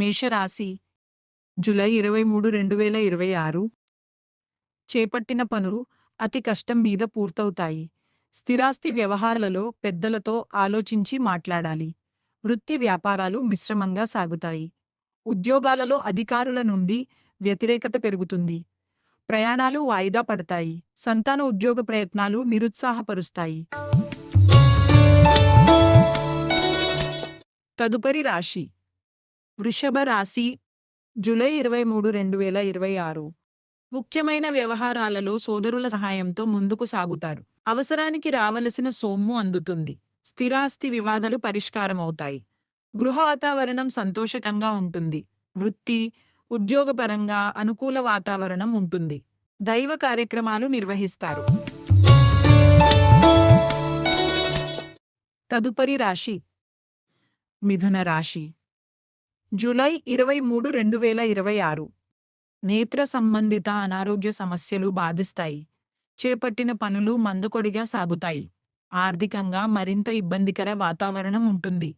మేషరాశి జూలై 23, 2026 చేపట్టిన పనులు అతి కష్టం మీద పూర్తవుతాయి. స్థిరాస్తి వ్యవహారాలలో పెద్దలతో ఆలోచించి మాట్లాడాలి. వృత్తి వ్యాపారాలు మిశ్రమంగా సాగుతాయి. ఉద్యోగాలలో అధికారుల నుండి వ్యతిరేకత పెరుగుతుంది. ప్రయాణాలు వాయిదా పడతాయి. సంతాన ఉద్యోగ ప్రయత్నాలు నిరుత్సాహపరుస్తాయి. తదుపరి రాశి వృషభ రాశి జూలై 23, 2026 ముఖ్యమైన వ్యవహారాలలో సోదరుల సహాయంతో ముందుకు సాగుతారు. అవసరానికి రావలసిన సొమ్ము అందుతుంది. స్థిరాస్తి వివాదాలు పరిష్కారమవుతాయి. గృహ వాతావరణం సంతోషకంగా ఉంటుంది. వృత్తి, ఉద్యోగపరంగా అనుకూల వాతావరణం ఉంటుంది. దైవ కార్యక్రమాలు నిర్వహిస్తారు. తదుపరి రాశి మిథున రాశి జూలై 23, 2026 నేత్ర సంబంధిత అనారోగ్య సమస్యలు బాధిస్తాయి. చేపట్టిన పనులు మందకొడిగా సాగుతాయి. ఆర్థికంగా మరింత ఇబ్బందికర వాతావరణం ఉంటుంది.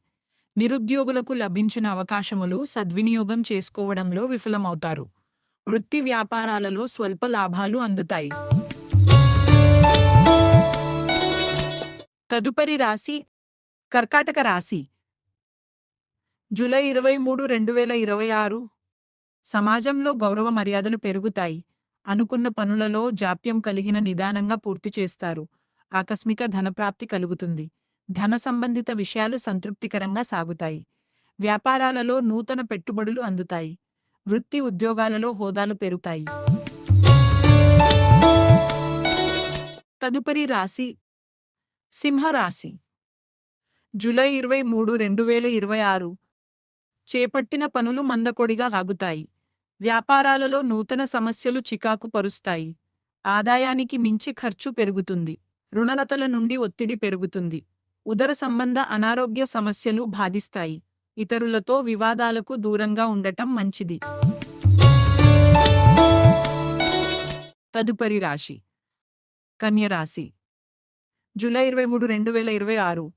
నిరుద్యోగులకు లభించిన అవకాశములు సద్వినియోగం చేసుకోవడంలో విఫలమవుతారు. వృత్తి వ్యాపారాలలో స్వల్ప లాభాలు అందుతాయి. తదుపరి రాశి కర్కాటక రాశి జూలై 23, 2026 సమాజంలో గౌరవ మర్యాదలు పెరుగుతాయి. అనుకున్న పనులలో జాప్యం కలిగిన నిదానంగా పూర్తి చేస్తారు. ఆకస్మిక ధనప్రాప్తి కలుగుతుంది. ధన సంబంధిత విషయాలు సంతృప్తికరంగా సాగుతాయి. వ్యాపారాలలో నూతన పెట్టుబడులు అందుతాయి. వృత్తి ఉద్యోగాలలో హోదాలు పెరుగుతాయి. తదుపరి రాశి సింహరాశి జూలై 23, 2026 చేపట్టిన పనులు మందకొడిగా సాగుతాయి. వ్యాపారాలలో నూతన సమస్యలు చికాకు పరుస్తాయి. ఆదాయానికి మించి ఖర్చు పెరుగుతుంది. రుణలతల నుండి ఒత్తిడి పెరుగుతుంది. ఉదర సంబంధ అనారోగ్య సమస్యలు బాధిస్తాయి. ఇతరులతో వివాదాలకు దూరంగా ఉండటం మంచిది. తదుపరి రాశి కన్య రాశి జూలై 23, 2026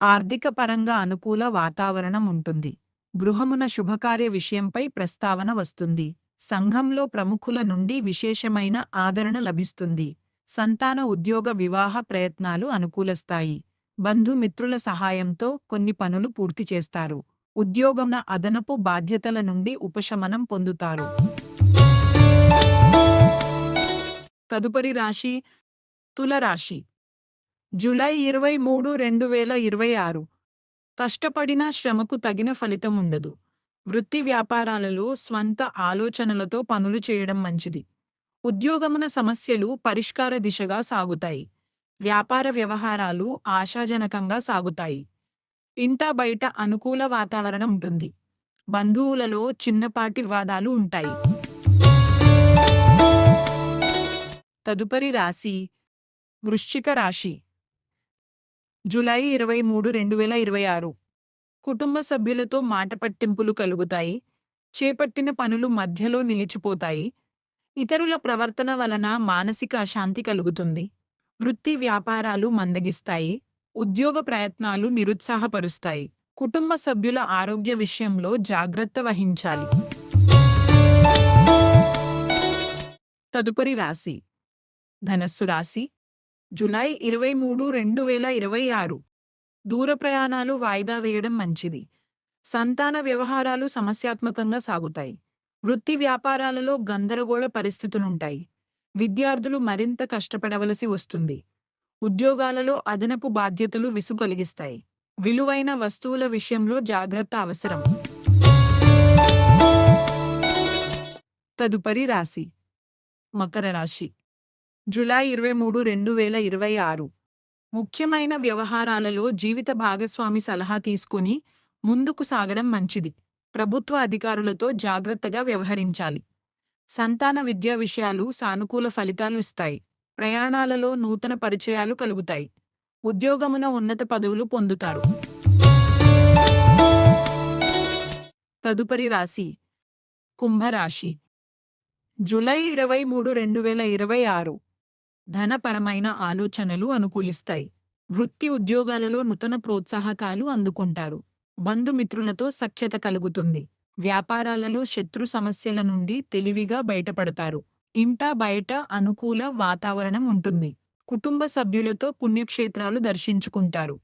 ఆర్థిక పరంగా అనుకూల వాతావరణం ఉంటుంది. గృహమున శుభకార్య విషయంపై ప్రస్తావన వస్తుంది. సంఘంలో ప్రముఖుల నుండి విశేషమైన ఆదరణ లభిస్తుంది. సంతాన ఉద్యోగ వివాహ ప్రయత్నాలు అనుకూలిస్తాయి. బంధుమిత్రుల సహాయంతో కొన్ని పనులు పూర్తి చేస్తారు. ఉద్యోగంన అదనపు బాధ్యతల నుండి ఉపశమనం పొందుతారు. తదుపరి రాశి తులరాశి జూలై 23, 2026 కష్టపడిన శ్రమకు తగిన ఫలితం ఉండదు. వృత్తి వ్యాపారాలలో స్వంత ఆలోచనలతో పనులు చేయడం మంచిది. ఉద్యోగమున సమస్యలు పరిష్కార దిశగా సాగుతాయి. వ్యాపార వ్యవహారాలు ఆశాజనకంగా సాగుతాయి. ఇంట బయట అనుకూల వాతావరణం ఉంటుంది. బంధువులలో చిన్నపాటి వివాదాలు ఉంటాయి. తదుపరి రాశి వృశ్చిక రాశి జూలై 23, 2026 కుటుంబ సభ్యులతో మాట పట్టింపులు కలుగుతాయి. చేపట్టిన పనులు మధ్యలో నిలిచిపోతాయి. ఇతరుల ప్రవర్తన వలన మానసిక అశాంతి కలుగుతుంది. వృత్తి వ్యాపారాలు మందగిస్తాయి. ఉద్యోగ ప్రయత్నాలు నిరుత్సాహపరుస్తాయి. కుటుంబ సభ్యుల ఆరోగ్య విషయంలో జాగ్రత్త వహించాలి. తదుపరి రాశి ధనస్సు రాశి జూలై 23, 2026 దూర ప్రయాణాలు వాయిదా వేయడం మంచిది. సంతాన వ్యవహారాలు సమస్యాత్మకంగా సాగుతాయి. వృత్తి వ్యాపారాలలో గందరగోళ పరిస్థితులుంటాయి. విద్యార్థులు మరింత కష్టపడవలసి వస్తుంది. ఉద్యోగాలలో అదనపు బాధ్యతలు విసుగు కలిగిస్తాయి. విలువైన వస్తువుల విషయంలో జాగ్రత్త అవసరం. తదుపరి రాశి మకర రాశి జూలై 23, 2026 ముఖ్యమైన వ్యవహారాలలో జీవిత భాగస్వామి సలహా తీసుకుని ముందుకు సాగడం మంచిది. ప్రభుత్వ అధికారులతో జాగ్రత్తగా వ్యవహరించాలి. సంతాన విద్యా విషయాలు సానుకూల ఫలితాలు ఇస్తాయి. ప్రయాణాలలో నూతన పరిచయాలు కలుగుతాయి. ఉద్యోగమున ఉన్నత పదవులు పొందుతారు. తదుపరి రాశి కుంభరాశి జూలై 23, 2026 ధనపరమైన ఆలోచనలు అనుకూలిస్తాయి. వృత్తి ఉద్యోగాలలో నూతన ప్రోత్సాహకాలు అందుకుంటారు. బంధుమిత్రులతో సఖ్యత కలుగుతుంది. వ్యాపారాలలో శత్రు సమస్యల నుండి తెలివిగా బయటపడతారు. ఇంట బయట అనుకూల వాతావరణం ఉంటుంది. కుటుంబ సభ్యులతో పుణ్యక్షేత్రాలు దర్శించుకుంటారు.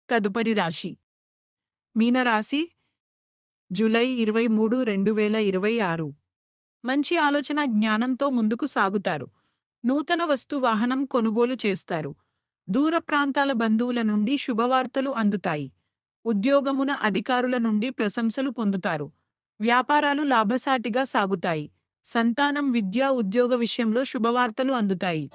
తదుపరి రాశి మీనరాశి జూలై 23, 2026. మంచి ఆలోచన జ్ఞానంతో ముందుకు సాగుతారు. నూతన వాహనం కొనుగోలు చేస్తారు. దూర ప్రాంతాల బంధువుల నుండి శుభవార్తలు అందుతాయి. ఉద్యోగమున అధికారుల నుండి ప్రశంసలు పొందుతారు. వ్యాపారాలు లాభసాటిగా సాగుతాయి. సంతానం, విద్య, ఉద్యోగ విషయంలో శుభవార్తలు అందుతాయి.